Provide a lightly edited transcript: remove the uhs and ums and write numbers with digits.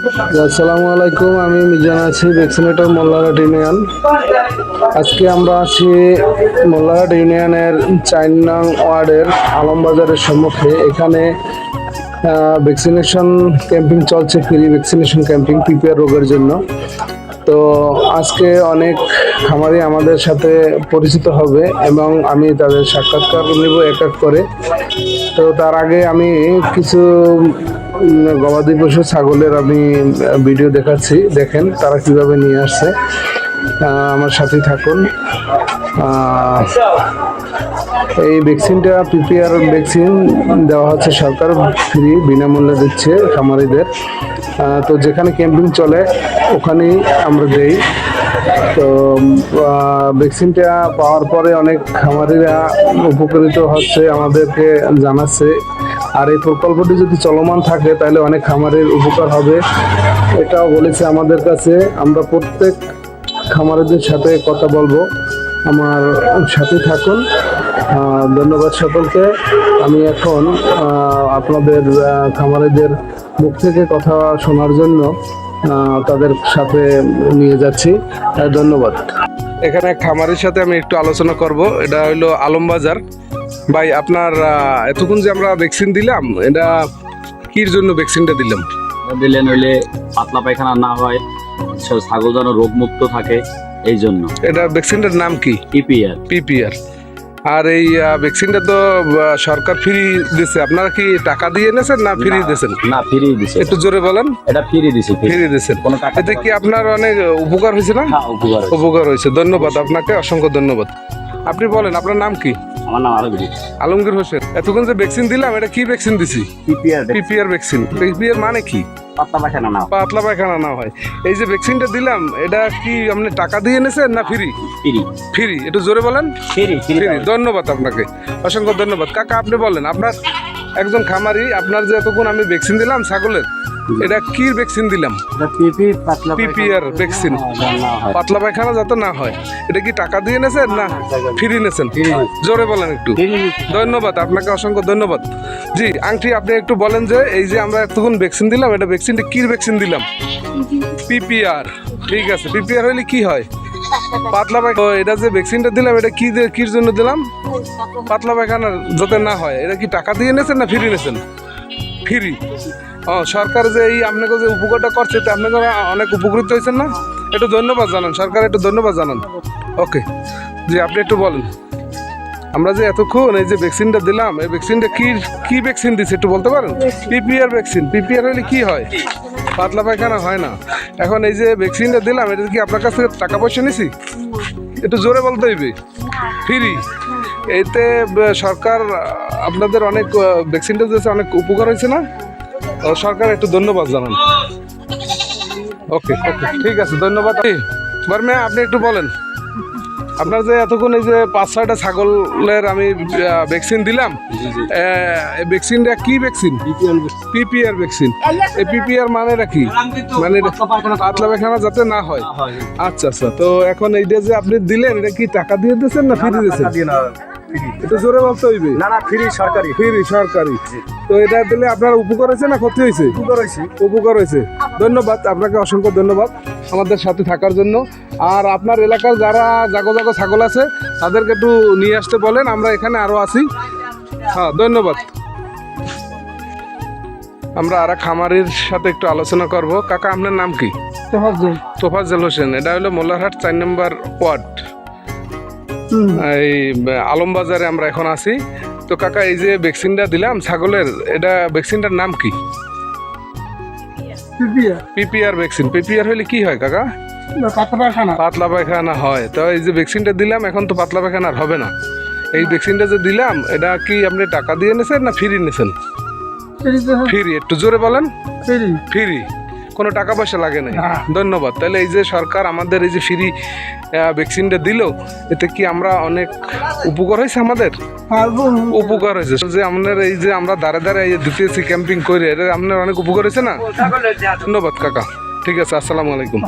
আসসালামু আলাইকুম, আমি মিজান আছি, ভ্যাকসিনেটর মোল্লারহাট ইউনিয়ন। আজকে আমরা আছি মোল্লারহাট ইউনিয়নের ৪ নং ওয়ার্ডের আলমবাজারের সম্মুখে। এখানে ভ্যাকসিনেশন ক্যাম্পিং চলছে, ফ্রি ভ্যাকসিনেশন ক্যাম্পিং পিপিআর রোগের জন্য। তো আজকে অনেক খামারি আমাদের সাথে পরিচিত হবে এবং আমি তাদের সাক্ষাৎকার নেব এক এক করে। তো তার আগে আমি কিছু গবাদি পশু ছাগলের আমি ভিডিও দেখাচ্ছি, দেখেন তারা কিভাবে নিয়ে আসছে। আমার সাথে থাকুন। এই ভ্যাকসিনটা পিপিআর ভ্যাকসিন দেওয়া হচ্ছে, সরকার ফ্রি বিনামূল্যে দিচ্ছে খামারিদের। তো যেখানে ক্যাম্পিং চলে ওখানেই আমরা দেই। তো ভ্যাকসিনটা পাওয়ার পরে অনেক খামারিরা উপকৃত হচ্ছে, আমাদেরকে জানাচ্ছে। আর এই প্রকল্পটি যদি চলমান থাকে তাহলে অনেক খামারের উপকার হবে, এটাও বলেছে আমাদের কাছে। আমরা প্রত্যেক খামারিদের সাথে কথা বলবো, আমার সাথে থাকুন। ধন্যবাদ সকলকে। আমি এখন আপনাদের খামারিদের মুখ থেকে কথা শোনার জন্য তাদের সাথে নিয়ে যাচ্ছি। ধন্যবাদ। এখানে খামারের সাথে আমি একটু আলোচনা করব। এটা হইলো আলমবাজার। ভাই, আপনার এতক্ষণ যে আমরা ভ্যাকসিন দিলাম, এটা কির জন্য ভ্যাকসিনটা দিলাম? দিলেন হইলে পাতলা পায়খানা না হয়, ছাগল যেন রোগমুক্ত থাকে, এই জন্য। এটা ভ্যাকসিনটার নাম কি? পিপিআর। পিপিআর। আর এই ভ্যাকসিনটা তো সরকার ফ্রি দিচ্ছে, আপনারা কি টাকা দিয়ে এনেছেন না ফ্রি দিয়েছেন? না, ফ্রি দিছে। একটু জোরে বলেন। এটা ফ্রি দিছে। ফ্রি দিয়েছেন। এতে কি আপনার অনেক উপকার হয়েছে না? হ্যাঁ, উপকার হয়েছে। ধন্যবাদ আপনাকে, অসংখ্য ধন্যবাদ। আপনি বলেন, আপনার নাম কি? আমার নাম আলমগীর। আলমগীর হোসেন। এতক্ষণ যে ভ্যাকসিন দিলাম, এটা কি ভ্যাকসিন দিছি? PPR vaccine. পিপিআর মানে কি? পাতলা পায়খানা না, পাতলা পায়খানা না হয়। এই যে ভ্যাকসিনটা দিলাম, এটা কি আপনি টাকা দিয়ে এনেছেন না ফ্রি? ফ্রি। ফ্রি। একটু জোরে বলেন। ফ্রি। ধন্যবাদ আপনাকে, অসংখ্য ধন্যবাদ। কাকা, আপনি বলেন, আপনার একজন খামারি, আপনার যে এতক্ষণ আমি ভ্যাকসিন দিলাম ছাগলের, এটা কি ভ্যাকসিন দিলাম? PPR vaccine. পাতলা পায়খানা যাতে না হয়। এটা কি টাকা দিয়ে এনেছেন না ফ্রি এনেছেন? জোরে বলেন একটু। ধন্যবাদ আপনাকে, অসংখ্য ধন্যবাদ। জি আংটি, আপনি একটু বলেন যে এই যে আমরা এতক্ষণ ভ্যাকসিন দিলাম, এটা ভ্যাকসিনটা কি ভ্যাকসিন দিলাম? পিপিআর। ঠিক আছে। পিপিআর হইলে কি হয়? পাতলা পায়খানা। এটা যে ভ্যাকসিনটা দিলাম, এটা কির জন্য দিলাম? পাতলা পায়খানা যাতে না হয়। এটা কি টাকা দিয়ে এনেছেন না ফ্রি এনেছেন? ফ্রি। সরকার যে এই আপনাকে যে উপকারটা করছে, তো আপনাকে অনেক উপকৃত হয়েছেন না? একটু ধন্যবাদ জানান, সরকার একটু ধন্যবাদ জানান। ওকে জি, আপনি একটু বলেন, আমরা যে এতক্ষণ এই যে ভ্যাকসিনটা দিলাম, এই ভ্যাকসিনটা কি ভ্যাকসিন দিচ্ছে একটু বলতে পারেন? PPR vaccine. পিপিআর হলে কি হয়? পাতলা পায়খানা হয় না। এখন এই যে ভ্যাকসিনটা দিলাম, এটা কি আপনার কাছ থেকে টাকা পয়সা নিছি? একটু জোরে বলতে হইবে। ফ্রি। এতে সরকার আপনাদের অনেক ভ্যাকসিনটা দিয়েছে, অনেক উপকার হয়েছে না? সরকার একটু ধন্যবাদ জানান। ওকে ঠিক আছে, ধন্যবাদ। বারমে, আপনি একটু বলেন, আপনার যে এতক্ষণ এই যে ৫-৬টা ছাগলের আমি ভ্যাকসিন দিলাম, ভ্যাকসিনটা কি ভ্যাকসিন? PPR vaccine. এই পিপিআর মানেটা কি? মানে পাতলা পায়খানা যাতে না হয়। আচ্ছা। তো এখন এইটা যে আপনি দিলেন, এটা কি টাকা দিয়ে দিয়েছেন না ফ্রি দিয়েছেন? এটা জোরে বলতে হইবে। না, ফ্রি, সরকারি। ফ্রি, সরকারি। তো এটা দিলে আপনার উপকার হয়েছে না ক্ষতি হয়েছে? উপকার হয়েছে। ধন্যবাদ আপনাকে, অসংখ্য ধন্যবাদ আমাদের সাথে থাকার জন্য। আর আপনার এলাকার যারা জাগো ছাগল আছে তাদেরকে একটু নিয়ে আসতে বলেন, আমরা এখানে আরো আছি। হ্যাঁ, ধন্যবাদ। আমরা আর খামারির সাথে একটু আলোচনা করব। কাকা, আপনার নাম কি? তোফাজ্জল হোসেন। এটা হলো মোল্লারহাট ৪ নম্বর ওয়ার্ড, এই আলমবাজারে আমরা এখন আছি। তো কাকা, এই যে ভ্যাকসিনটা দিলাম ছাগলের, এটা ভ্যাকসিনটার নাম কি? PPR vaccine. পিপিআর হলে কি হয় কাকা? পাতলা পায়খানা হয়। তো এই যে ভ্যাকসিনটা দিলাম, এখন তো পাতলা পায়খানা আর হবে না। এই ভ্যাকসিনটা যে দিলাম, এটা কি আপনি টাকা দিয়ে এনেছেন না ফ্রি এনেছেন? ফ্রি। একটু জোরে বলেন। ফ্রি। কোনো টাকা পয়সা লাগে না। ধন্যবাদ। তাহলে এই যে সরকার আমাদের এই যে ফ্রি ভ্যাকসিনটা দিল, এতে কি আমরা অনেক উপকার হয়েছে? আমাদের উপকার হয়েছে যে আপনার এই যে আমরা দাঁড়ে দিতেছি ক্যাম্পিং করে, এটা আপনার অনেক উপকার হয়েছে না? ধন্যবাদ কাকা। ঠিক আছে, আসসালামু আলাইকুম।